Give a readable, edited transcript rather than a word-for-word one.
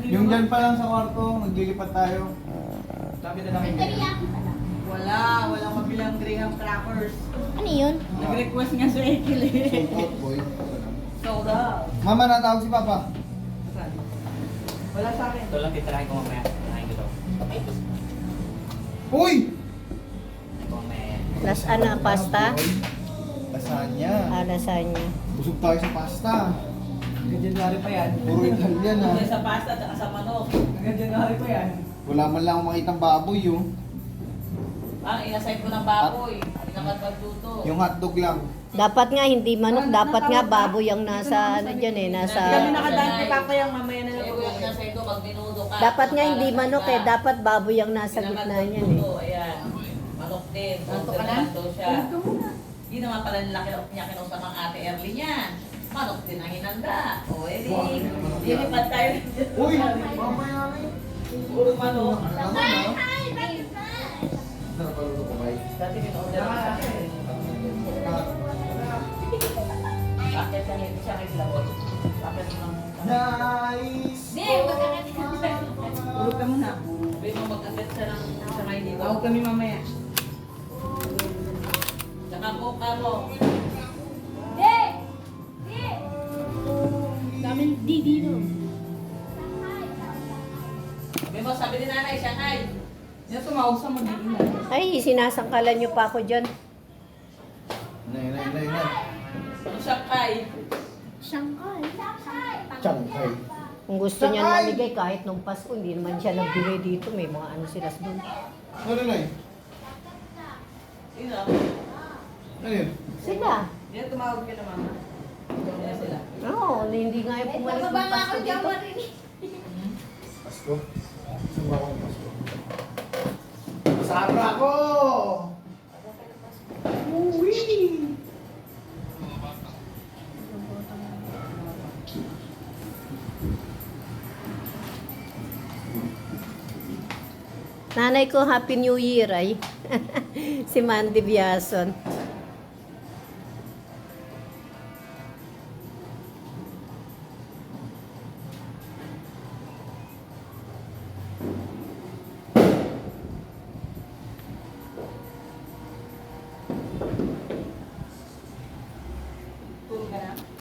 Yung dyan pa lang sa kwarto, maglilipat tayo. Sabi na lang Walang mabilang graham crackers. Ano yun? Nag-request nga sa Ekil eh. sold out, boy. Soda. Mama, natawag si Papa. Wala sa akin. Ito lang titirahin ko mamaya. Titirahin ko to. Uy! Ito mamaya. Pasta? Lasagna. Lasagna. Busog tayo sa pasta. January pa yan. Puro Italian ha. Sa pasta at sa manok. January pa yan. Wala man lang akong makitang baboy oh. Inaside ko ng baboy. Pinakapagluto. Yung hotdog lang. Dapat nga hindi manok, dapat nga baboy ang nasa ano dyan eh, Kami nasa... nakadaan kay Papa yung mamaya na lang. Nasa ito, pag minudo ka. Dapat nga hindi manok eh, dapat baboy ang nasa gitna niyan eh. Ayan. Manok din. Manok ka na? Daw siya. Hindi naman pala niya kinusap ang ate Erly niyan. Manok din ang hinanda. O, edi. Lilipad tayo. Uy! Mamaya rin. Puro manok. Nakapaluto ko ba? Dati min-order ako sa akin. Bakit sa hindi siya naglabot? Bakit ng... Nice! Tulog ka muna. Pwede mo mag-agad siya ng sa ngayon dito. Tawag kami mamaya. Saka coca mo. Daming didino. Sabi ni nanay, Shanghai. Yan tumawag sa mag-iina. Ay, sinasangkalan niyo pa ako dyan. Nay. Ano Shanghai? Shanghai. Kung gusto niya mamigay kahit nung Pasko, hindi naman siya nagbigay dito. May mga ano sila doon. Ano Nay? Sino? Ano yun? Sila. Yan tumawag ka na mama. Yan sila. Oo, hindi nga yung pumalit ng Pasko dito. Pasko? Sumba ko ng Pasko. Sabra ko! Uwi! Nanay ko, Happy New Year ay. Si Mandy Biason.